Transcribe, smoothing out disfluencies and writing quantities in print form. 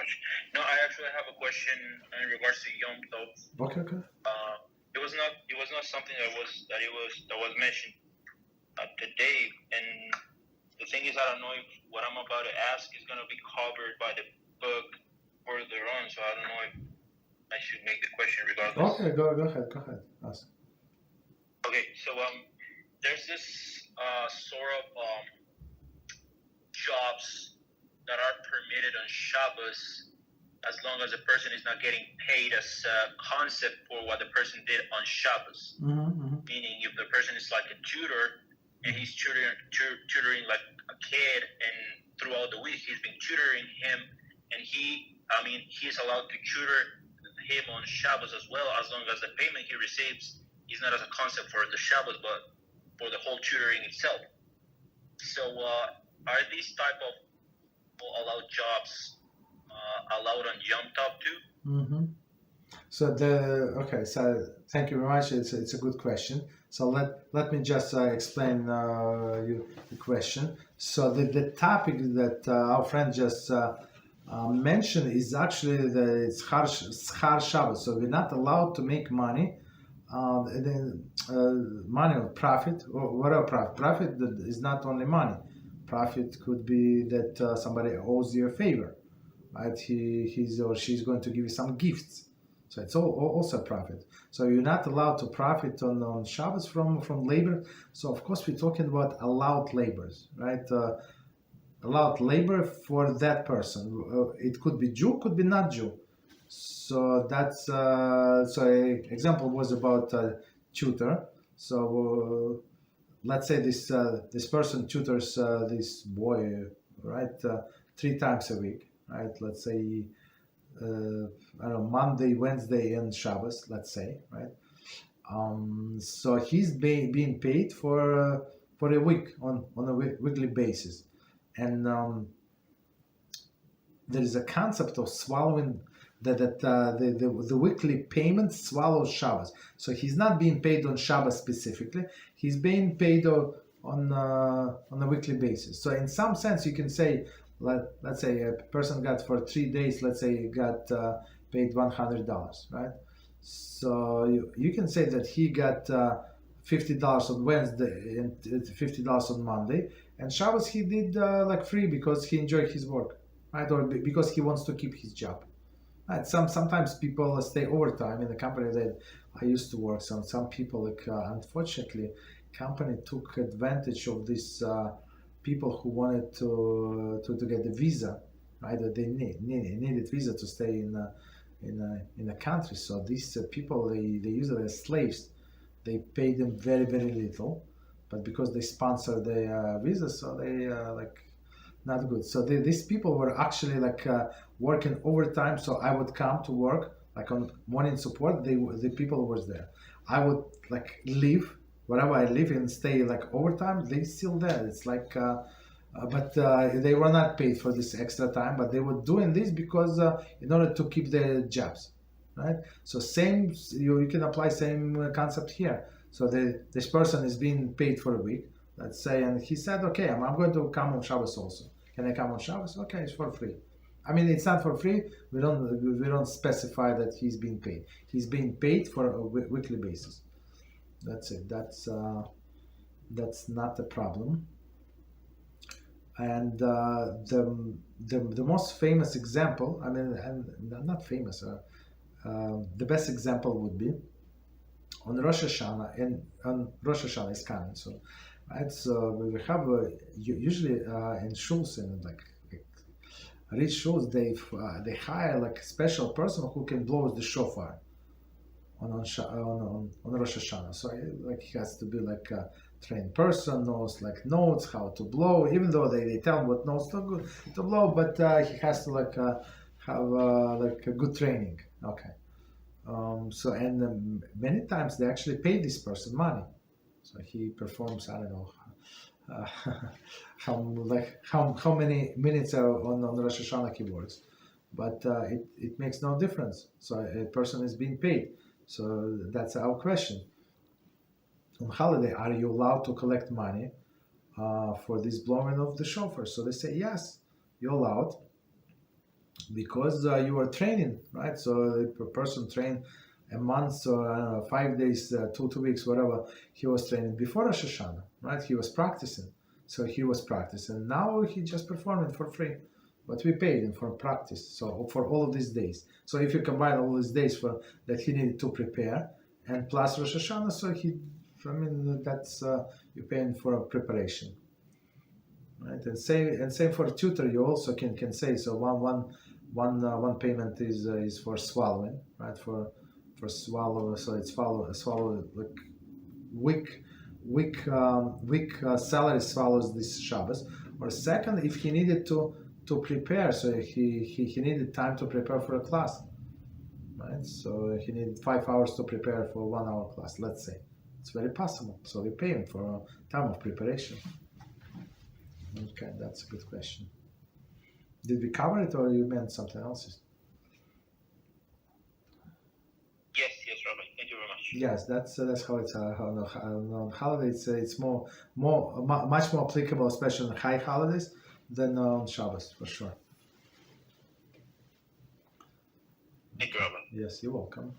much. No, I actually have a question in regards to Yom Tov. Okay. It was not something that was mentioned today, and the thing is, I don't know if what I'm about to ask is going to be covered by the book further on, so I don't know if I should make the question regardless. Okay, go ahead. Ask. Okay, so there's this sort of jobs that are permitted on Shabbos as long as the person is not getting paid as a concept for what the person did on Shabbos. Mm-hmm. Meaning, if the person is like a tutor and he's tutoring like a kid, and throughout the week he's been tutoring him, and he's allowed to tutor him on Shabbos as well, as long as the payment he receives is not as a concept for the Shabbos, but for the whole tutoring itself. So, are these type of allowed jobs allowed on Yom Tov too? Mm-hmm. So thank you very much. It's a good question. So let me just explain you the question. So the topic that our friend just mentioned is actually it's Schar Shabbos. So we're not allowed to make money, money or profit or whatever profit. Profit is not only money. Profit could be that somebody owes you a favor, right? He's or she's going to give you some gifts. So it's also a profit. So you're not allowed to profit on Shabbos from labor. So of course we're talking about allowed labors, right? Allowed labor for that person. It could be Jew, could be not Jew. So that's example was about tutor. So let's say this person tutors this boy, right, 3 times a week, right? Let's say I don't know, Monday, Wednesday, and Shabbos, let's say, right? So he's being paid for a week on a weekly basis, and there is a concept of swallowing that the weekly payment swallows Shabbos. So he's not being paid on Shabbos specifically; he's being paid on a weekly basis. So in some sense, you can say, let's say a person got for 3 days, let's say got paid $100, right? So you can say that he got $50 on Wednesday and $50 on Monday, and Shabbos he did like free because he enjoyed his work, right? Or because he wants to keep his job. Right. Sometimes people stay overtime in the company that I used to work. Some people, like unfortunately, company took advantage of this people who wanted to get the visa, right? That they needed visa to stay in the country. So these people they use it as slaves. They pay them very little, but because they sponsor the visa, so they like not good. So these people were actually like working overtime. So I would come to work like on morning support. The people was there. I would like leave wherever I live and stay like overtime. They still there. It's like, but they were not paid for this extra time. But they were doing this because in order to keep their jobs, right? So same you can apply same concept here. So this person is being paid for a week, let's say, and he said, okay, I'm going to come on Shabbos also. Can I come on Shabbos? Okay, it's for free. I mean, it's not for free. We don't specify that he's being paid. He's being paid for a weekly basis. That's it. That's not a problem. And the most famous example, I mean, and not famous, the best example would be on Rosh Hashanah, and on Rosh Hashanah is coming soon. Right, so we have usually in shuls and like rich shuls, they hire like a special person who can blow the shofar on Rosh Hashanah. So like he has to be like a trained person, knows like notes how to blow. Even though they tell him what notes to blow, but he has to like have like a good training. Okay. So and many times they actually pay this person money. So he performs, I don't know, how many minutes on Rosh Hashanah he works, but it makes no difference. So a person is being paid. So that's our question. On holiday, are you allowed to collect money for this blowing of the shofar? So they say yes, you're allowed. because you are training, right? So if a person trained a month or 5 days, 2 weeks, whatever, he was training before Rosh Hashanah, right? He was practicing. So he was practicing. Now he just performed it for free, but we paid him for practice. So for all of these days. So if you combine all these days for that he needed to prepare, and plus Rosh Hashanah, so that's you paying for a preparation, right? And same for a tutor. You also can say so. One payment is for swallowing, right? For swallow, so it's swallow like week salary swallows this Shabbos. Or second, if he needed to prepare, so he needed time to prepare for a class, right? So he needed 5 hours to prepare for 1 hour class, let's say. It's very possible. So we pay him for time of preparation. Okay, that's a good question. Did we cover it, or you meant something else? Yes, Rabbi. Thank you very much. Yes, that's how it's on holidays. It's much more applicable, especially on high holidays, than on Shabbos, for sure. Thank you, Rabbi. Yes, you're welcome.